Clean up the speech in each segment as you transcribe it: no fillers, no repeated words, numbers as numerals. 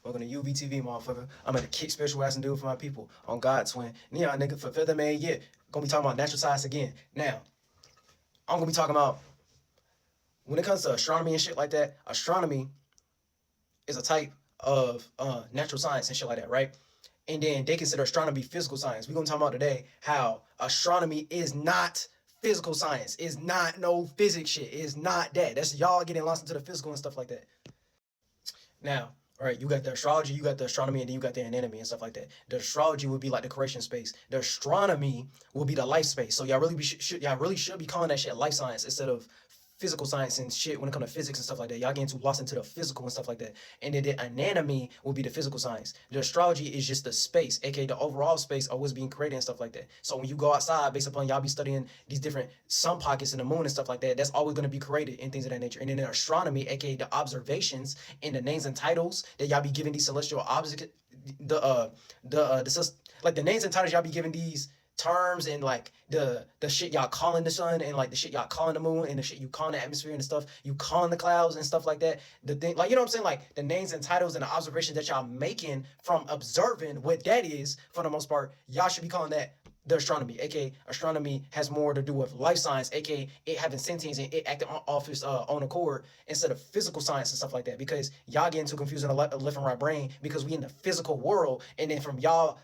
Welcome to UVTV, motherfucker. I'm gonna kick spiritual ass and do it for my people. On God, twin. Neon, nigga, for fifth man, yeah. Gonna be talking about natural science again. Now, I'm gonna be talking about, when it comes to astronomy and shit like that, astronomy is a type of natural science and shit like that, right? And then they consider astronomy physical science. We're gonna talk about today how astronomy is not physical science. It's not no physics shit. It's not that. That's y'all getting lost into the physical and stuff like that. Now, all right, you got the astrology, you got the astronomy, and then you got the anatomy and stuff like that. The astrology would be like the creation space. The astronomy will be the life space. So y'all really should be calling that shit life science instead of physical science and shit when it comes to physics and stuff like that. Y'all getting too lost into the physical and stuff like that. And then the anatomy will be the physical science. The astrology is just the space, aka the overall space of what's being created and stuff like that. So when you go outside, based upon y'all be studying these different sun pockets in the moon and stuff like that, that's always going to be created and things of that nature. And then the astronomy, aka the observations and the names and titles that y'all be giving these celestial objects, like the names and titles y'all be giving these terms and like the shit y'all calling the sun and like the shit y'all calling the moon and the shit you calling the atmosphere and the stuff you calling the clouds and stuff like that. The thing, like, you know what I'm saying? Like the names and titles and the observations that y'all making from observing what that is, for the most part, y'all should be calling that the astronomy, aka astronomy has more to do with life science, aka it having sentience and it acting off its own accord instead of physical science and stuff like that. Because y'all getting too confused in the left and right brain because we in the physical world, and then from y'all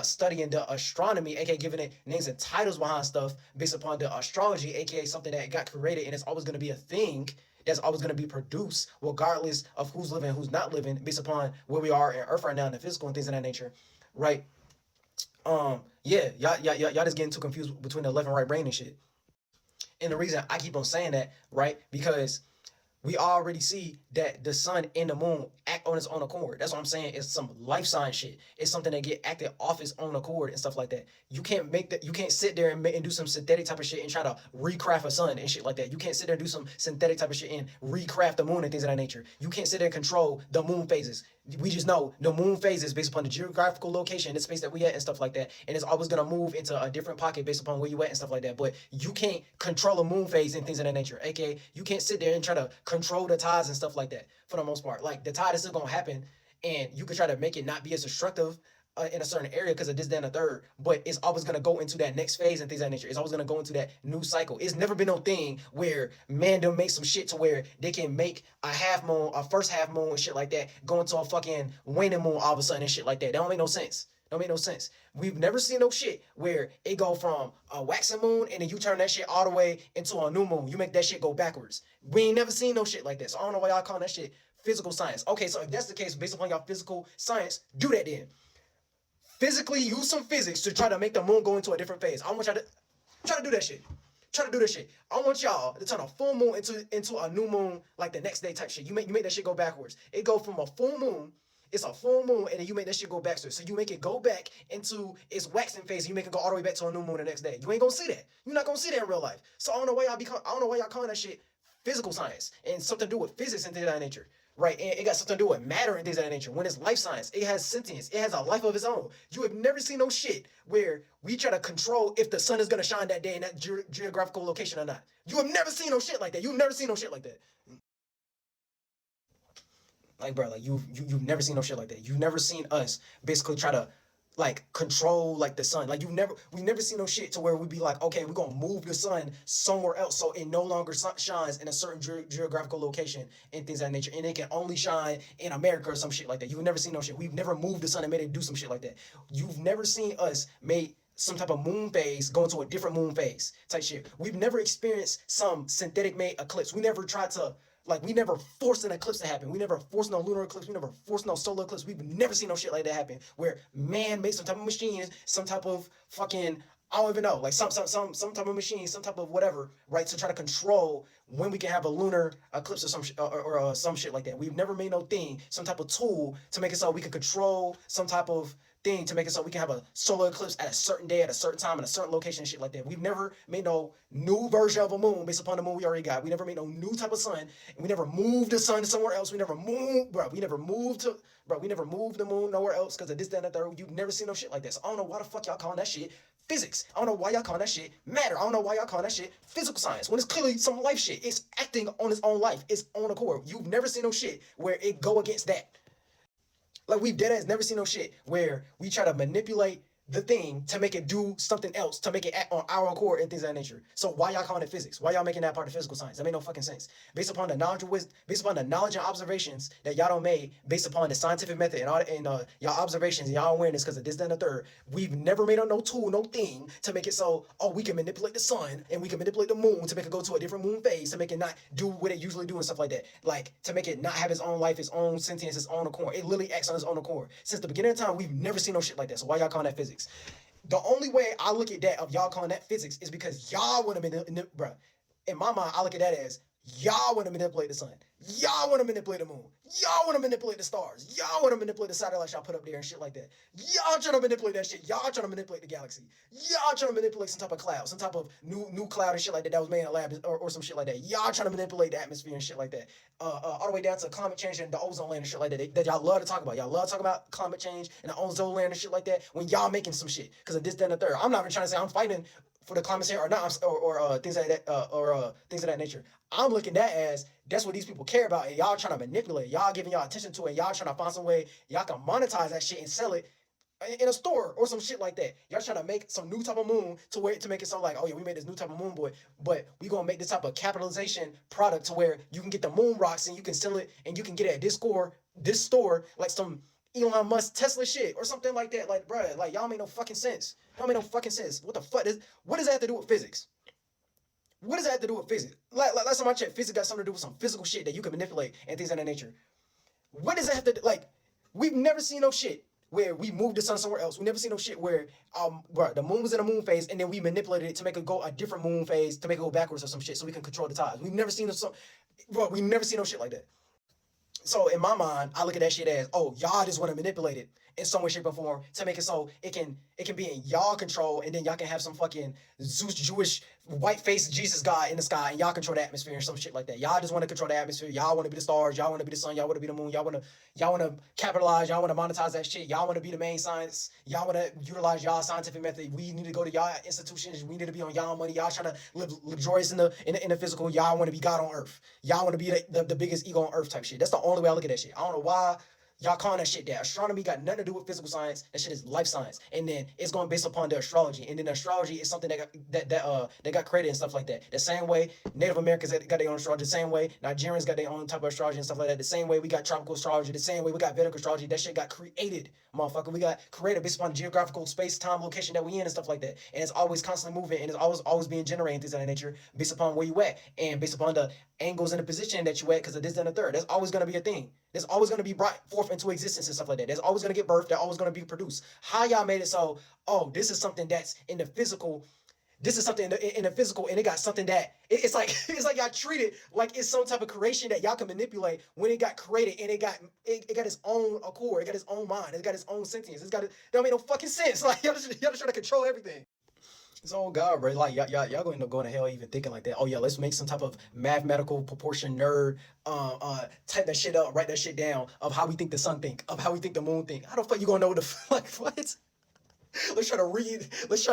studying the astronomy, aka giving it names and titles behind stuff based upon the astrology, aka something that got created and it's always going to be a thing that's always going to be produced regardless of who's living and who's not living, based upon where we are in Earth right now in the physical and things of that nature, right? Yeah, y'all just getting too confused between the left and right brain and shit. And the reason I keep on saying that, right, because we already see that the sun and the moon act on its own accord. That's what I'm saying. It's some life science shit. It's something that get acted off its own accord and stuff like that. You can't make that. You can't sit there and do some synthetic type of shit and try to recraft a sun and shit like that. You can't sit there and do some synthetic type of shit and recraft the moon and things of that nature. You can't sit there and control the moon phases. We just know the moon phases based upon the geographical location, the space that we at and stuff like that. And it's always gonna move into a different pocket based upon where you at and stuff like that. But you can't control a moon phase and things of that nature. AKA, you can't sit there and try to control the tides and stuff like that for the most part. Like the tide is still gonna happen, and you can try to make it not be as destructive in a certain area because of this, that, and the third, but it's always going to go into that next phase and things of that nature. It's always going to go into that new cycle. It's never been no thing where man done make some shit to where they can make a half moon, a first half moon and shit like that, go into a fucking waning moon all of a sudden and shit like that. That don't make no sense. Don't make no sense. We've never seen no shit where it go from a waxing moon and then you turn that shit all the way into a new moon. You make that shit go backwards. We ain't never seen no shit like that. So I don't know why y'all calling that shit physical science. Okay, so if that's the case, based upon y'all physical science, do that then. Physically use some physics to try to make the moon go into a different phase. I want y'all to try to do that shit. Try to do that shit. I want y'all to turn a full moon into a new moon like the next day type shit. You make that shit go backwards. It go from a full moon. It's a full moon, and then you make that shit go backwards. So you make it go back into its waxing phase, and you make it go all the way back to a new moon the next day. You ain't gonna see that. You're not gonna see that in real life. So I don't know why y'all calling that shit physical science and something to do with physics and things of that nature. Right, and it got something to do with matter and things of that nature. When it's life science, it has sentience. It has a life of its own. You have never seen no shit where we try to control if the sun is gonna shine that day in that geographical location or not. You have never seen no shit like that. You've never seen no shit like that. Like, bro, like you've never seen no shit like that. You've never seen us basically try to like control like the sun. Like we've never seen no shit to where we'd be like, okay, we're gonna move the sun somewhere else so it no longer shines in a certain geographical location and things of that nature, and it can only shine in America or some shit like that. You've never seen no shit. We've never moved the sun and made it do some shit like that. You've never seen us make some type of moon phase go into a different moon phase type shit. We've never experienced some synthetic made eclipse. We never tried to, like, we never forced an eclipse to happen. We never forced no lunar eclipse. We never forced no solar eclipse. We've never seen no shit like that happen where man made some type of machine, some type of fucking, I don't even know, like some type of machine, some type of whatever, right, to try to control when we can have a lunar eclipse or some shit like that. We've never made no thing, some type of tool to make it so we can control some type of thing to make it so we can have a solar eclipse at a certain day, at a certain time, in a certain location and shit like that. We've never made no new version of a moon based upon the moon we already got. We never made no new type of sun, and we never moved the sun to somewhere else. We never moved, bro. We never moved the moon nowhere else because of this, that, and the third. You've never seen no shit like that. So I don't know why the fuck y'all calling that shit physics. I don't know why y'all calling that shit matter. I don't know why y'all calling that shit physical science when it's clearly some life shit. It's acting on its own life, its own accord. You've never seen no shit where it go against that. Like we've dead ass never seen no shit where we try to manipulate the thing to make it do something else, to make it act on our accord and things of that nature. So why y'all calling it physics? Why y'all making that part of physical science? That made no fucking sense. Based upon the knowledge and observations that y'all don't made, based upon the scientific method and all and y'all observations and y'all awareness because of this, that, and the third, we've never made up no tool, no thing to make it so, oh, we can manipulate the sun and we can manipulate the moon to make it go to a different moon phase, to make it not do what it usually do and stuff like that. Like to make it not have its own life, its own sentience, its own accord. It literally acts on its own accord. Since the beginning of time, we've never seen no shit like that. So why y'all calling that physics? The only way I look at that of y'all calling that physics is because y'all want to bruh. In my mind, I look at that as y'all want to manipulate the sun. Y'all want to manipulate the moon. Y'all want to manipulate the stars. Y'all want to manipulate the satellites y'all put up there and shit like that. Y'all trying to manipulate that shit. Y'all trying to manipulate the galaxy. Y'all trying to manipulate some type of cloud, some type of new cloud and shit like that was made in a lab or some shit like that. Y'all trying to manipulate the atmosphere and shit like that. All the way down to climate change and the ozone layer and shit like that. That y'all love to talk about. Y'all love to talk about climate change and the ozone layer and shit like that when y'all making some shit because of this, that, and the third. I'm not even trying to say I'm fighting for the climate change or not, or things like that, or things of that nature. I'm looking at that as that's what these people care about, and y'all trying to manipulate. Y'all giving y'all attention to it. Y'all trying to find some way y'all can monetize that shit and sell it in a store or some shit like that. Y'all trying to make some new type of moon to make it so like, oh yeah, we made this new type of moon boy, but we gonna make this type of capitalization product to where you can get the moon rocks and you can sell it and you can get it at this store like some Elon Musk Tesla shit or something like that. Like, bruh, like y'all make no fucking sense. Y'all make no fucking sense. What the fuck what does that have to do with physics? What does that have to do with physics? Like last time I checked, physics got something to do with some physical shit that you can manipulate and things of that nature. What does that have to do? Like, we've never seen no shit where we moved the sun somewhere else. We never seen no shit where the moon was in a moon phase and then we manipulated it to make it go a different moon phase to make it go backwards or some shit so we can control the tides. We've never seen we never seen no shit like that. So in my mind, I look at that shit as, oh, y'all just want to manipulate it in some way, shape, or form to make it so it can be in y'all control, and then y'all can have some fucking Zeus Jewish white-faced Jesus God in the sky, and y'all control the atmosphere and some shit like that. Y'all just want to control the atmosphere. Y'all want to be the stars. Y'all want to be the sun. Y'all want to be the moon. Y'all want to capitalize. Y'all want to monetize that shit. Y'all want to be the main science. Y'all want to utilize y'all scientific method. We need to go to y'all institutions. We need to be on y'all money. Y'all trying to live luxurious in the physical. Y'all want to be God on earth. Y'all want to be the biggest ego on earth type shit. That's the only way I look at that shit. I don't know why y'all calling that shit that. Astronomy got nothing to do with physical science. That shit is life science. And then it's going based upon the astrology. And then the astrology is something that got created and stuff like that. The same way Native Americans got their own astrology. The same way Nigerians got their own type of astrology and stuff like that. The same way we got tropical astrology. The same way we got Vedic astrology. That shit got created, motherfucker. We got created based upon the geographical space, time, location that we in and stuff like that. And it's always constantly moving and it's always being generated and things of that nature based upon where you at and based upon the angles and the position that you at because of this, that, and the third. That's always going to be a thing. There's always going to be brought forth into existence and stuff like that. There's always going to get birth. They're always going to be produced. How y'all made it so, oh, this is something that's in the physical. This is something in the physical, and it got something that it's like y'all treat it like it's some type of creation that y'all can manipulate when it got created and it got its own accord, it got its own mind, it got its own sentience. That don't make no fucking sense. Like y'all just trying to control everything. It's all God, bro. Like y'all going to end up going to hell even thinking like that. Oh yeah, let's make some type of mathematical proportion nerd, type that shit up, write that shit down of how we think the sun think, of how we think the moon think. How the fuck you gonna know what? Let's try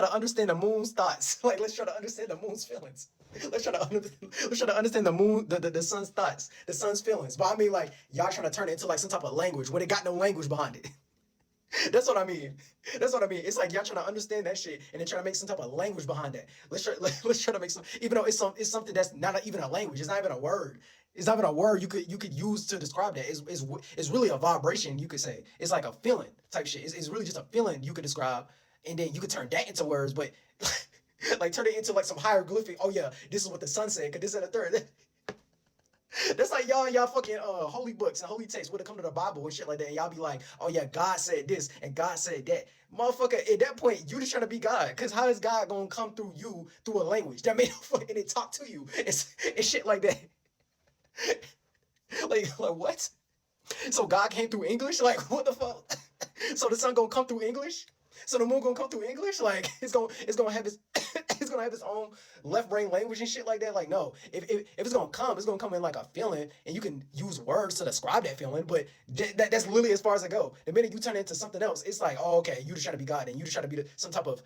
to understand the moon's thoughts. Like let's try to understand the moon's feelings. Let's try to understand the moon, the sun's thoughts, the sun's feelings. But I mean, like y'all trying to turn it into like some type of language when it got no language behind it. That's what I mean. It's like y'all trying to understand that shit and then trying to make some type of language behind that. Let's try to make some, even though it's something that's not even a language. It's not even a word. It's not even a word you could use to describe that. It's really a vibration, you could say. It's like a feeling type shit. It's really just a feeling you could describe, and then you could turn that into words, but like turn it into like some hieroglyphic. Oh yeah, this is what the sun said, cause this and the third. That's like y'all fucking holy books and holy texts would have come to the Bible and shit like that, and y'all be like, oh yeah, God said this and God said that. Motherfucker, at that point, you just trying to be God. Cause how is God gonna come through you through a language that made no fucking and talk to you and shit like that? like what? So God came through English? Like what the fuck? So the sun gonna come through English? So the moon gonna come through English? Like it's gonna have its it's gonna have its own left brain language and shit like that. Like no, if it's gonna come in like a feeling, and you can use words to describe that feeling. But that's literally as far as I go. The minute you turn it into something else, it's like, oh okay, you just trying to be God, and you just trying to be some type of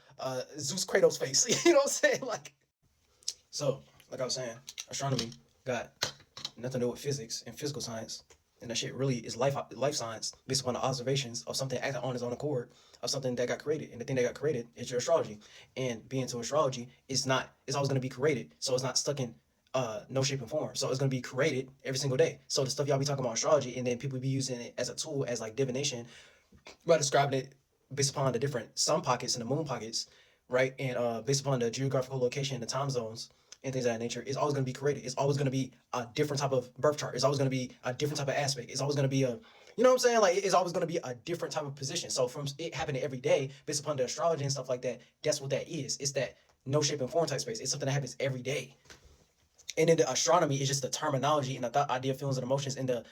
Zeus KRATOS face. You know what I'm saying? Like, so like I was saying, astronomy got nothing to do with physics and physical science. And that shit really is life science based upon the observations of something acting on its own accord of something that got created. And the thing that got created is your astrology. And being to astrology is not, it's always gonna be created. So it's not stuck in no shape and form. So it's gonna be created every single day. So the stuff y'all be talking about astrology and then people be using it as a tool as like divination by describing it based upon the different sun pockets and the moon pockets, right? And based upon the geographical location and the time zones and things of that nature, it's always going to be created. It's always going to be a different type of birth chart. It's always going to be a different type of aspect. It's always going to be a, you know what I'm saying? Like, it's always going to be a different type of position. So from it happening every day based upon the astrology and stuff like that, that's what that is. It's that no shape and form type space. It's something that happens every day. And then the astronomy is just the terminology and the thought, idea, feelings, and emotions, and the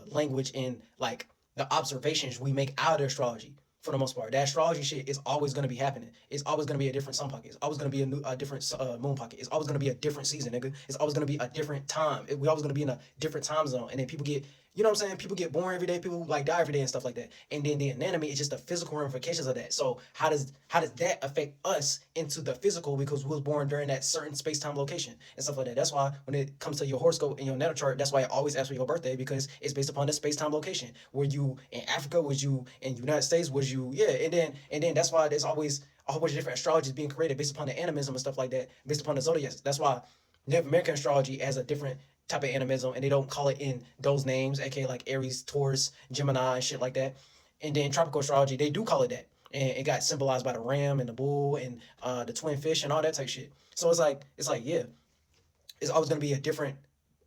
language and like the observations we make out of astrology. For the most part, that astrology shit is always going to be happening. It's always going to be a different sun pocket. It's always going to be a different moon pocket. It's always going to be a different season, nigga. It's always going to be a different time. We always going to be in a different time zone. And then people get, you know what I'm saying? People get born every day. People like die every day and stuff like that. And then the anatomy is just the physical ramifications of that. So how does that affect us into the physical because we was born during that certain space time location and stuff like that. That's why when it comes to your horoscope and your natal chart, that's why I always ask for your birthday because it's based upon the space time location. Were you in Africa? Was you in the United States? Was you and then that's why there's always a whole bunch of different astrologies being created based upon the animism and stuff like that, based upon the zodiacs. That's why Native American astrology has a different type of animism, and they don't call it in those names, aka like Aries, Taurus, Gemini, and shit like that. And then tropical astrology, they do call it that, and it got symbolized by the ram and the bull and the twin fish and all that type shit. So it's like yeah, it's always gonna be a different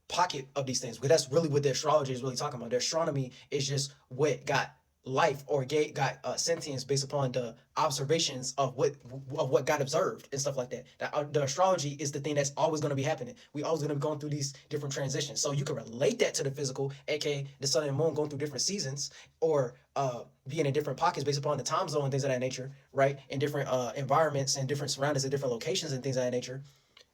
pocket of these things, because that's really what the astrology is really talking about. The astronomy is just what got life or got sentience based upon the observations of what got observed and stuff like that. The astrology is the thing that's always going to be happening. We always going to be going through these different transitions. So you can relate that to the physical, aka the sun and moon going through different seasons, or being in different pockets based upon the time zone and things of that nature, right? In different environments and different surroundings and different locations and things of that nature.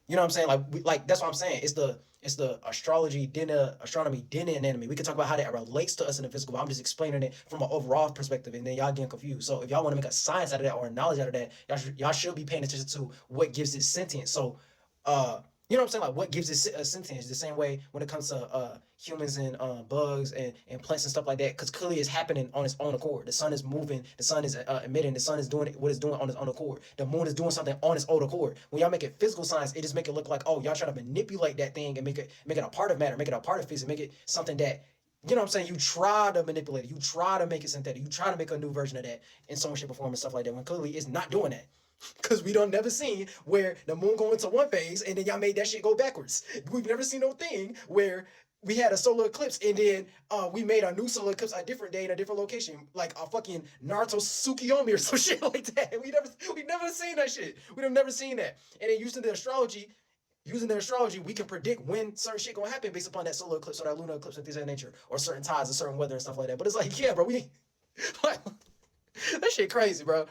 You know what I'm saying? Like that's what I'm saying. It's the astrology, then the astronomy, then the anatomy. We can talk about how that relates to us in the physical, but I'm just explaining it from an overall perspective, and then y'all getting confused. So if y'all want to make a science out of that or a knowledge out of that, y'all should be paying attention to what gives it sentience. So you know what I'm saying? Like what gives it a sentience? The same way when it comes to humans and bugs and plants and stuff like that, because clearly it's happening on its own accord. The sun is moving, the sun is emitting, the sun is doing what it's doing on its own accord. The moon is doing something on its own accord. When y'all make it physical science, it just make it look like, oh, y'all trying to manipulate that thing and make it a part of matter, make it a part of physics, make it something that, you know what I'm saying? You try to manipulate it. You try to make it synthetic. You try to make a new version of that in some shape or form and stuff like that, when clearly it's not doing that. Because we don't never seen where the moon go into one phase and then y'all made that shit go backwards. We've never seen no thing where we had a solar eclipse and then we made a new solar eclipse a different day in a different location, like a fucking Naruto Tsukiyomi or some shit like that. We never seen that shit. We've never seen that. And then using the astrology, we can predict when certain shit gonna happen based upon that solar eclipse or that lunar eclipse and things of that nature, or certain tides and certain weather and stuff like that. But it's like, yeah, bro, like, that shit crazy, bro.